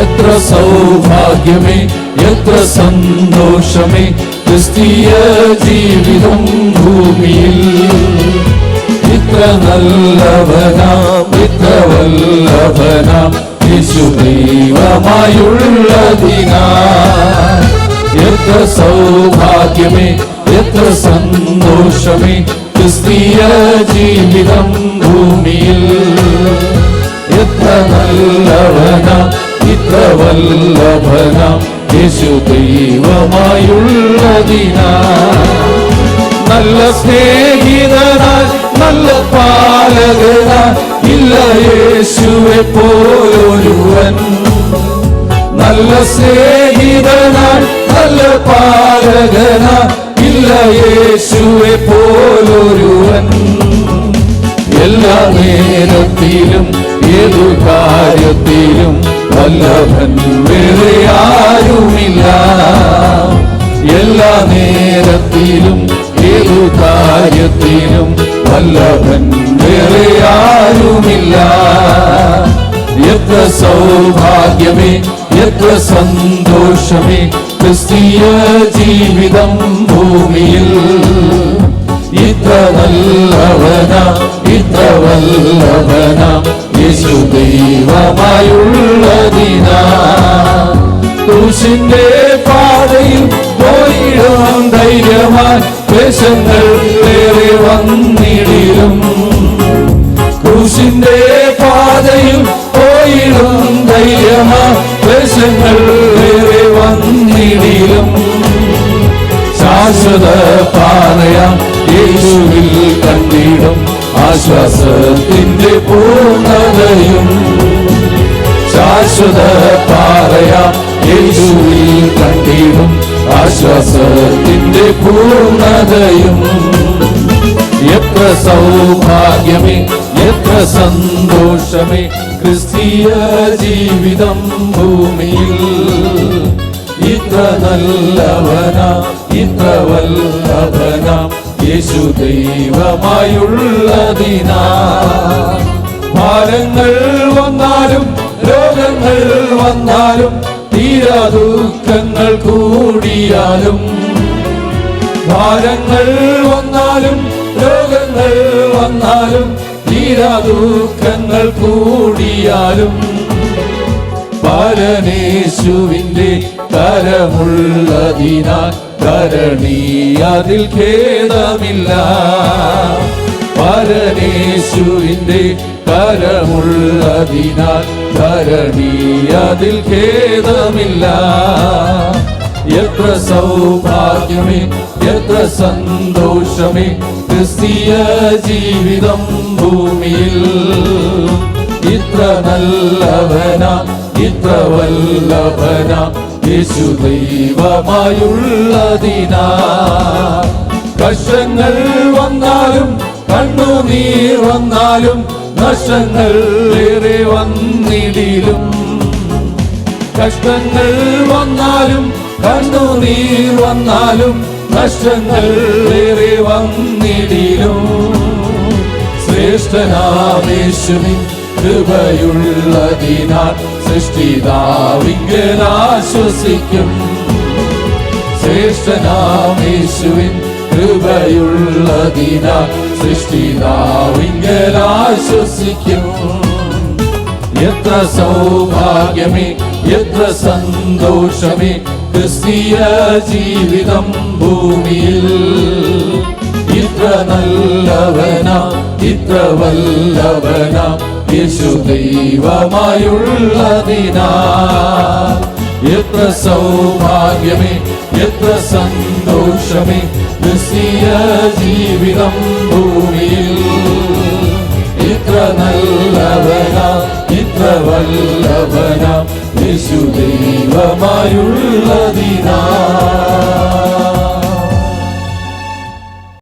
എത്ര സൗഭാഗ്യമേ, എത്ര സന്തോഷമേ ക്രിസ്തീയ ജീവിതം ഭൂമിയിൽ. ഇത്ര നല്ലവനാം, ഇത്ര വല്ലഭനാം യേശു ദൈവമായുള്ളതിനാൽ. എത്ര സൗഭാഗ്യമേ, എത്ര സന്തോഷമേ ക്രിസ്തീയ ജീവിതം ഭൂമിയിൽ. എത്ര നല്ലവനാം, ഇത്ര വല്ലഭനാം യേശു ദൈവമായുള്ളതിനാൽ. നല്ല സ്നേഹിതനായി, നല്ല പാലകനായി ഇല്ല യേശുവെ പോലൊരുവൻ. നല്ല സ്നേഹിതനായി, നല്ല പാലകനായി ഇല്ല യേശുവെ പോലൊരുവൻ. എല്ലാ നേരത്തിലും ഏതു കാര്യത്തിലും വല്ലഭൻ വേറെ ആരുമില്ല. എല്ലാ നേരത്തിലും ഏതു കാര്യത്തിലും വല്ലഭൻ വേറെ ആരുമില്ല. എത്ര സൗഭാഗ്യമേ, എത്ര സന്തോഷമേ ക്രിസ്തീയ ജീവിതം ഭൂമിയിൽ. ഇത്ര നല്ലവനാം, ഇത്ര വല്ലഭനാം യേശു ദൈവമായുള്ളതിനാൽ. ക്രൂശിന്റെ പാതയിൽ പോയിടും ധൈര്യമായി ക്ലേശങ്ങൾ ഏറെ വന്നിടിലും. ക്രൂശിന്റെ പാതയിൽ പോയിടും ധൈര്യമായി ക്ലേശങ്ങൾ ഏറെ വന്നിടിലും. ശാശ്വത പാതയാം യേശുവിൽ കണ്ടിടും ആശ്വാസത്തിന്റെ പൂർണ്ണതയും. ശാശ്വത പാതയാം യേശുവിൽ കണ്ടിടും ആശ്വാസത്തിന്റെ പൂർണ്ണതയും. എത്ര സൗഭാഗ്യമേ, എത്ര സന്തോഷമേ ക്രിസ്തീയ ജീവിതം ഭൂമിയിൽ. ഇത്ര നല്ലവനാം, ഇത്ര വല്ലഭനാം യേശു ദൈവമായുള്ളതിനാൽ. ഭാരങ്ങൾ വന്നാലും രോഗങ്ങൾ വന്നാലും തീരാ ദുഃഖങ്ങൾ കൂടിയാലും. ഭാരങ്ങൾ വന്നാലും രോഗങ്ങൾ വന്നാലും തീരാ ദുഃഖങ്ങൾ കൂടിയാലും. പരമേശുവിന്റെ കരമുള്ളതിനാൽ ധരണി അതിൽ ഖേദമില്ല. പരമേശുവിന്റെ കരമുള്ളതിനാൽ ധരണി അതിൽ ഖേദമില്ല. എത്ര സൗഭാഗ്യമേ, എത്ര സന്തോഷമേ ക്രിസ്തീയ ജീവിതം ഭൂമിയിൽ. ഇത്ര നല്ലവനാം, ഇത്ര വല്ലഭനാം യേശു ദൈവമായുള്ളതിനാൽ. കഷ്ടങ്ങൾ വന്നാലും കണ്ണുനീർ വന്നാലും നഷ്ടങ്ങൾ ഏറെ വന്നിടിലും. കഷ്ടങ്ങൾ വന്നാലും കണ്ണുനീർ വന്നാലും നഷ്ടങ്ങൾ ഏറെ വന്നിടിലും. ശ്രേഷ്ഠനാമേശുവിൻ കൃപയുള്ളതിനാൽ സൃഷ്ടിതാവിങ്കൽ ആശ്വസിക്കും. ശ്രേഷ്ഠനാമേശുവിൻ കൃപയുള്ളതിനാൽ സൃഷ്ടിതാവിങ്കൽ ആശ്വസിക്കും. എത്ര സൗഭാഗ്യമേ, എത്ര സന്തോഷമേ ക്രിസ്തീയ ജീവിതം ഭൂമിയിൽ. ഇത്ര നല്ലവനാം, ഇത്ര വല്ലഭനാം യേശു ദൈവമായുള്ളതിനാൽ. എത്ര സൗഭാഗ്യമേ, എത്ര സന്തോഷമേ ക്രിസ്തീയ ജീവിതം ഭൂമിയിൽ. ഇത്ര നല്ലവനാം, ഇത്ര വല്ലഭനാം യേശു ദൈവമായുള്ളതിനാൽ.